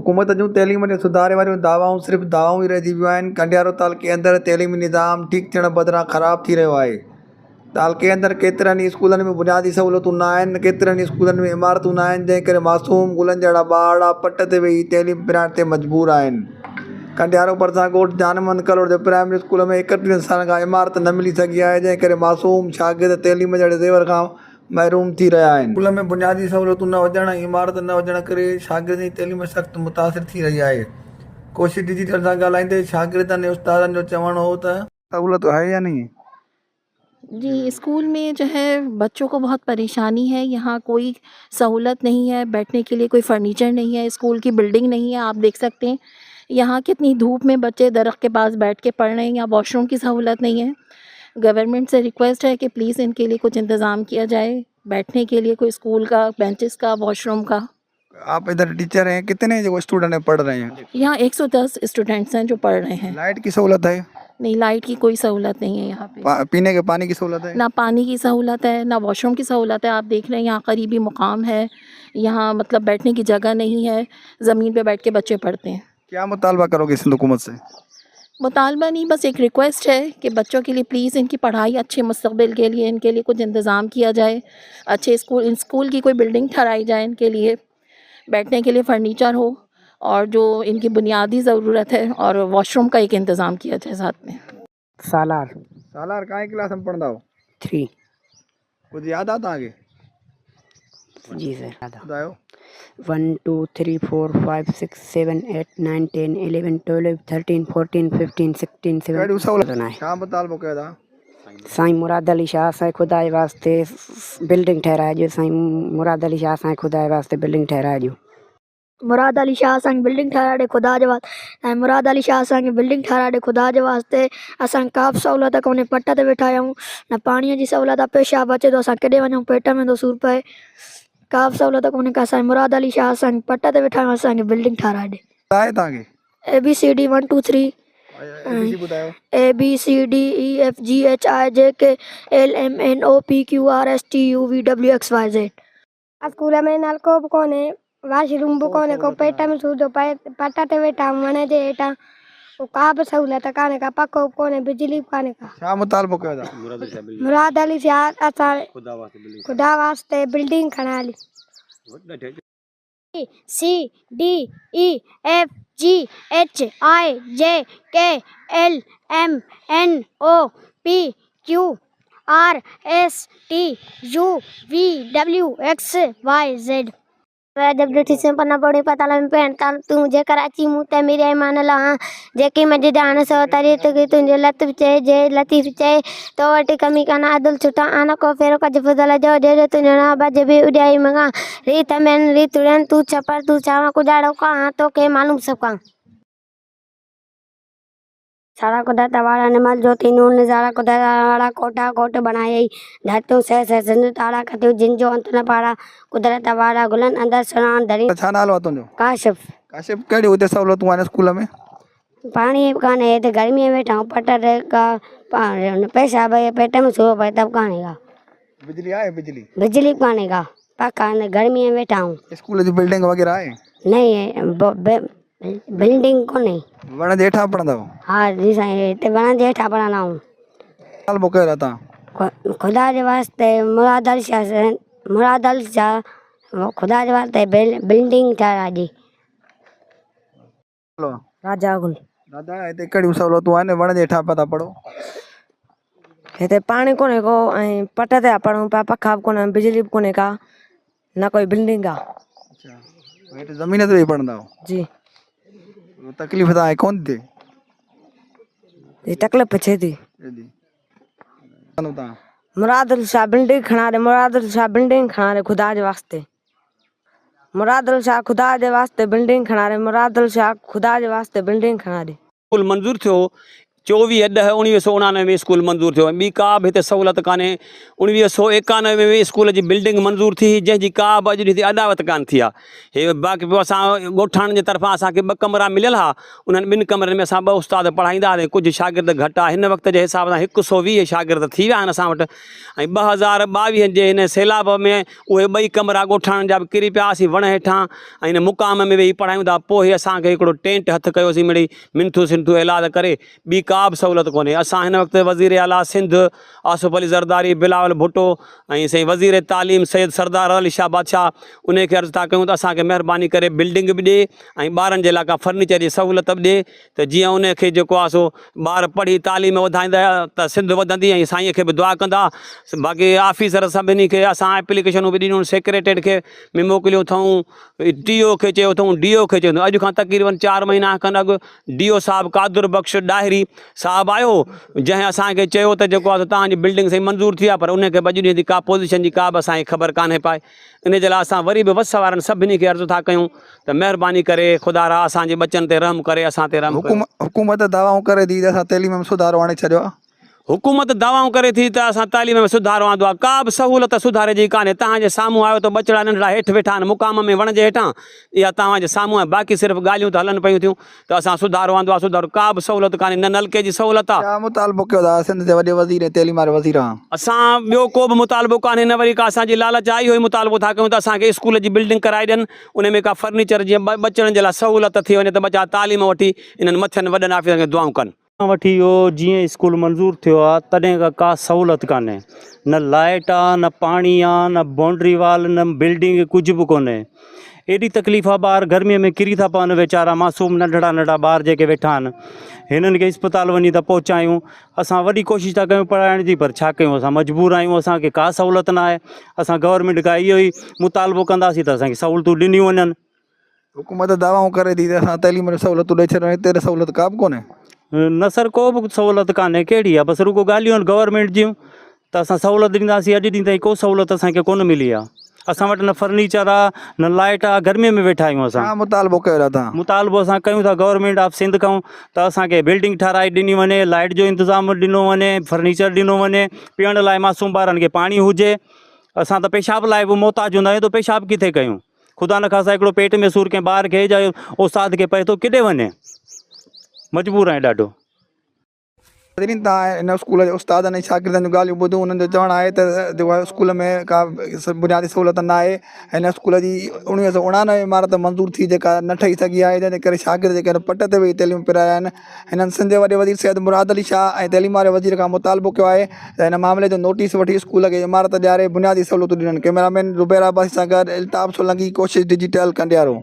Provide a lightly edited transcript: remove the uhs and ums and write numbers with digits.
हुकूमत जूं तइलीम जे सुधारे वारियूं दावाऊं सिर्फ़ु दावाऊं ई रहिजी वियूं आहिनि। कंडियारो तालुक़े अंदरि तइलीमी निज़ाम ठीकु थियण बदिरां ख़राबु थी रहियो आहे। तालुक़े अंदरि केतिरनि ई स्कूलनि में बुनियादी सहूलियतूं न आहिनि, केतिरनि ई स्कूलनि में इमारतूं न आहिनि, जंहिं करे मासूम गुलनि जहिड़ा ॿार पट ते वेही तइलीम पिराइण ते मजबूर आहिनि। कंडियारो भरिसां ॻोठ जानमन कलोड़ जे प्राइमरी स्कूल में 31 सालनि खां इमारत न मिली सघी आहे, जंहिं करे मासूम शागिर्द तइलीम जहिड़े ज़ेवर खां महरूम थी रहिया आहिनि। स्कूल में बुनियादी सहूलियतूं न हुजण, इमारत न हुजण करे शागिर्दनि जी तइलीम सख़्तु मुतासिर थी रही आहे। कोशिश डिजिटल सां ॻाल्हाईंदे शागिर्दनि ऐं उस्तादनि जो चवणु हो त सहूलियत है या नहीं? जी, स्कूल में जो है बच्चों को बहुत परेशानी है। यहाँ कोई सहूलत नहीं है, बैठने के लिए कोई फर्नीचर नहीं है, स्कूल की बिल्डिंग नहीं है। आप देख सकते हैं यहाँ कितनी धूप में बच्चे दरख्त के पास बैठ के पढ़ रहे हैं। यहाँ वॉशरूम की सहूलत नहीं है। गवर्नमेंट से रिक्वेस्ट है कि प्लीज़ इनके लिए कुछ इंतज़ाम किया जाए, बैठने के लिए कोई स्कूल का, बेंचेस का, वॉशरूम का। आप इधर टीचर हैं, कितने जो स्टूडेंट हैं पढ़ रहे हैं? यहाँ 110 स्टूडेंट्स हैं जो पढ़ रहे हैं। लाइट की सहूलत है? नहीं, लाइट की कोई सहूलत नहीं है यहाँ पे। पीने के पानी की सहूलत है? ना पानी की सहूलत है, ना वॉशरूम की सहूलत है। आप देख रहे हैं यहाँ करीबी मुकाम है, यहाँ मतलब बैठने की जगह नहीं है, ज़मीन पे बैठ के बच्चे पढ़ते हैं। क्या मुतालबा करोगे सिंध हुकूमत से? मुतालबा नहीं, बस एक रिक्वेस्ट है कि बच्चों के लिए प्लीज़ इनकी पढ़ाई अच्छे मुस्तक़बिल के लिए इनके लिए कुछ इंतज़ाम किया जाए। अच्छे स्कूल की कोई बिल्डिंग ठहराई जाए, इनके लिए बैठने के लिए फ़र्नीचर हो, और जो इनकी बुनियादी ज़रूरत है, और वॉशरूम का एक इंतज़ाम किया जाए साथ में। सालार काई क्लास में पढ़ंदा हो? 3। कुछ याद आता आगे? जी सर। बताओ। 1 2 3 4 5 6 7 8 9 10 11 12 13 14 15 16 कहिड़ियूं 17 सहूलियत छा मुतालबो कयो था? साईं मुराद अली शाह साईं खुदा जे वास्ते बिल्डिंग ठहराए ॾियो। साईं मुराद अली शाह साईं खुदा जे वास्ते बिल्डिंग ठहराए ॾियो। मुराद अली शाह असांखे बिल्डिंग ठाराए ॾे खुदा जे वास्ते। ऐं मुराद अली शाह असांखे बिल्डिंग ठाराए ॾे खुदा जे वास्ते। असांखे का बि सहूलियत कोन्हे, पट ते वेठा आहियूं, न पाणीअ जी सहूलियत आहे, पेशाब अचे थो, असां केॾे वञूं, पेट में थो सूर पए, का बि सहूलियत कोन्हे। का असांजे मुराद अली शाह असांखे पट ते वेठा आहियूं, असांखे बिल्डिंग ठाराए ॾे। आहे तव्हांखे? ABCD 1 2 3 ॿुधायो। ABCDEFGHIJKLMNOPQRSTUVWXYZ। स्कूल में नलको बि कोन्हे, वॉशरूम बि कोन्हे, को पेट में सूर थो पए, पट ते वेठा वण जे हेठां, का बि सहूलियत कान्हे, का पको बि कोन्हे, बिजली बि कान्हे का। छा मुतालबो कयो था? मुराद अली शाह असां खुदा वास्ते बिल्डिंग खणाए ॾे। ABCDEFGHIJKLMNOPQRSTUVWXYZ। जब ड्यूटी से पन्ना पड़े पता लगे पहनता तू जे कराची मुते मेरे ईमान ला जेके मजे जान सो तरी तो कि तुझे लतीफ चे जे लतीफ चे तो वटी कमी काना अदल छुटा आना को फेरो का जफदला जो जे तुझे ना बजे भी उड़ाई मंगा रीत मैन रीत उड़न तू छपर तू चावा को जाड़ो का तो के मालूम सबका। सारा को दाता वाला नमाज जो तीनों ने सारा को दाता वाला कोटा कोट बनाए धातु से सिंधु तारा कतु जिन जो अंत न पारा कुदरत वाला गुलन अंदर सना धरी। छा नालो आहे तुंहिंजो? काशिफ। काशिफ, कहिड़ी हुते सहूलियतूं आहिनि स्कूल में? पानी कान्हे, ते गर्मी में वेठा पट का पेशाब पेट में सूर पए तब कान्हे का। बिजली आहे? बिजली कान्हे का, पक्का गर्मी में वेठा हूँ। स्कूल जी बिल्डिंग वग़ैरह आहे? नहीं है, बिल्डिंग कोन्हे। वण जे हेठां पढ़ंदा हो? हाँ जी साईं, हिते वण जे हेठां पढ़ंदा हूँ। मुतालबो कयो था तव्हां? खुदा जे वास्ते मुराद अली शाह खुदा जे वास्ते बिल्डिंग ठहराए ॾे। राजा गुल। दादा, हिते कहिड़ियूं सहूलियतूं आहिनि? वण जे हेठां पिया था पढ़ो? हिते पाणी कोन्हे को, ऐं पट ते पढ़ूं पिया, पखा बि कोन्हे, बिजली बि कोन्हे का, न कोई बिल्डिंग आहे। अच्छा, हेठि ज़मीन ते वेही पढ़ंदा हो? जी। तकलीफ़ तव्हांखे कोन थी? तकलीफ़ थिए थी। मुराद अली शाह बिल्डिंग खणा दे, मुराद अली शाह बिल्डिंग खणा दे खुदा जे वास्ते। मुराद अली शाह खुदा जे वास्ते बिल्डिंग खणा दे, मुराद अली शाह खुदा जे वास्ते बिल्डिंग खणा दे। स्कूल मंजूर थियो 24/10/1999 में स्कूल मंज़ूर थियो। ॿी का बि हिते सहूलियत कान्हे। 1991 में स्कूल जी बिल्डिंग मंज़ूर थी, जंहिंजी का बि अॼु ॾींहुं अॾावत कान थी आहे। हे बाक़ी पोइ असां ॻोठाणनि जे तरफ़ां असांखे 2 कमरा मिलियल हा, उन्हनि 2 कमरनि में असां 2 उस्ताद पढ़ाईंदा हुआसीं। कुझु शागिर्द घटि आहे, हिन वक़्त जे हिसाब सां 120 शागिर्द थी विया आहिनि असां वटि। ऐं 2022 जे हिन सैलाब में उहे 2 कमरा ॻोठाणनि जा बि किरी पिया हुआसीं वण हेठां, ऐं हिन मुक़ाम में वेही पढ़ायूं था। पोइ असांखे हिकिड़ो टेंट हथु कयोसीं, मिड़ी मिंथू सिंथू इलाज करे। ॿी का बि सहूलियत कोन्हे। असां हिन वक़्तु वज़ीर आला सिंध आसिफ अली ज़रदारी, बिलावल भुट्टो ऐं साईं वज़ीर तालीम सैयद सरदार अली शाह बादशाह, उन खे अर्ज़ु था कयूं त असांखे महिरबानी करे बिल्डिंग बि ॾिए ऐं ॿारनि जे लाइ का फर्नीचर जी सहूलियत बि ॾिए, त जीअं उन खे जेको आहे सो ॿार पढ़ी तालीम वधाईंदा त सिंध वधंदी ऐं साईंअ खे बि दुआ कंदा। बाक़ी ऑफिसर सभिनी खे असां एप्लीकेशनूं बि ॾिनियूं, सेक्रेटरीट खे बि मोकिलियो अथऊं, टीओ खे चयो अथऊं, डीओ खे चयो अथऊं। अॼु खां तक़रीबन 4 महीना खनि अॻु डीओ साहिबु कादुर बख़्श डाहिरी साहिबु आयो, जंहिं असांखे चयो त जेको आहे तव्हांजी बिल्डिंग साईं मंज़ूर थी आहे, पर उनखे अॼु ॾींहं जी का पोज़ीशन जी का बि असांखे ख़बर कान्हे पाए। इन जे लाइ असां वरी बि वस वारनि सभिनी खे अर्ज़ु था कयूं त महिरबानी करे ख़ुदा रा असांजे बच्चनि ते रहम करे, असां ते रहम करे। हुकूमत दावाऊं करे थी त असां तइलीम में सुधारो आणे छॾियो आहे। हुकूमत दावाऊं करे थी त असां तालीम में सुधारो आंदो आहे, का बि सहूलियत सुधारे जी कान्हे। तव्हांजे साम्हूं आयो त बचड़ा नंढड़ा हेठि वेठा आहिनि मुक़ाम में वण जे हेठां, इहा तव्हांजे साम्हूं आहे। बाक़ी सिर्फ़ु ॻाल्हियूं त हलनि पियूं थियूं त असां सुधारो आंदो आहे, सुधारो का बि सहूलियत कान्हे, न नलके जी सहूलियत आहे। छा मुतालबो कयो था सिंध जे वॾे वज़ीर तइलीम वारे वज़ीर खां? असां ॿियो को बि मुतालबो कान्हे, न वरी का असांजी लालच आहे। इहो ई मुतालबो था कयूं त असांखे स्कूल जी बिल्डिंग कराए ॾियनि, उन में का फर्नीचर जीअं बचड़नि जे लाइ सहूलियत थी वञे त बचा तालीम वठी इन्हनि मथियनि वॾनि ऑफिसरनि खे दुआऊं कनि। वठी इहो जीअं स्कूल मंज़ूर थियो आहे तॾहिं खां का सहूलियत कान्हे, न लाइट आहे, न पाणी आहे, न बाउंड्री वाल, न बिल्डिंग, कुझु बि कोन्हे। एॾी तकलीफ़ आहे, ॿार गर्मीअ में किरी था पवनि वीचारा, मासूम नंढड़ा नंढड़ा ॿार जेके वेठा आहिनि। हिननि खे इस्पताल वञी था पहुचायूं। असां वॾी कोशिशि था कयूं पढ़ाइण जी, पर छा कयूं, असां मजबूर आहियूं। असांखे का सहूलियत न आहे। असां गवर्नमेंट खां इहो ई मुतालबो कंदासीं त असांखे सहूलियतूं ॾिनियूं वञनि। हुकूमत दावाऊं करे थी त असां तइलीम में सहूलियतूं ॾेई छॾियूं, हिते सहूलियत का बि कोन्हे। न सर, को बि सहूलियत कान्हे। कहिड़ी आहे, बसि रुगो ॻाल्हियूं आहिनि गवर्नमेंट जूं त असां सहूलियत ॾींदासीं। अॼु ॾींहं ताईं को सहूलियत असांखे कोन मिली आहे। असां वटि न फर्नीचर आहे, न लाइट आहे, गर्मीअ में वेठा आहियूं असां। छा मुतालबो कयो था तव्हां? मुतालबो असां कयूं था गवर्नमेंट ऑफ सिंध खां त असांखे बिल्डिंग ठाराए ॾिनी वञे, लाइट जो इंतज़ाम ॾिनो वञे, फर्नीचर ॾिनो वञे, पीअण लाइ मासूम ॿारनि खे पाणी हुजे। असां त पेशाब लाइ बि मोहताज हूंदा आहियूं, त पेशाब किथे कयूं? ख़ुदा न ख़ास्ता हिकिड़ो पेट में सूर कंहिं ॿार खे या उस्ताद खे पए थो, किॾे वञे? मजबूर आहियूं ॾाढो। तव्हां हिन स्कूल जे उस्तादनि ऐं शागिर्दनि जूं ॻाल्हियूं ॿुधूं, उन्हनि जो चवणु आहे त जेको आहे स्कूल में का बुनियादी सहूलियत न आहे। हिन स्कूल जी 1989 इमारत मंज़ूर थी जेका न ठही सघी आहे, जंहिंजे करे शागिर्द जेके आहिनि पट ते वेही तइलीम पिराया आहिनि। हिननि सिंध जे वॾे वज़ीर सैयद मुराद अली शाह ऐं तइलीम वारे वज़ीर खां मुतालबो कयो आहे त हिन मामले जो नोटिस वठी स्कूल खे इमारत ॾियारे बुनियादी सहूलियतूं ॾियनि। कैमरामैन ज़ुबैर अब्बासी सां गॾु इल्ताफ़ सोलंकी, कोशिश डिजिटल, कंडियारो।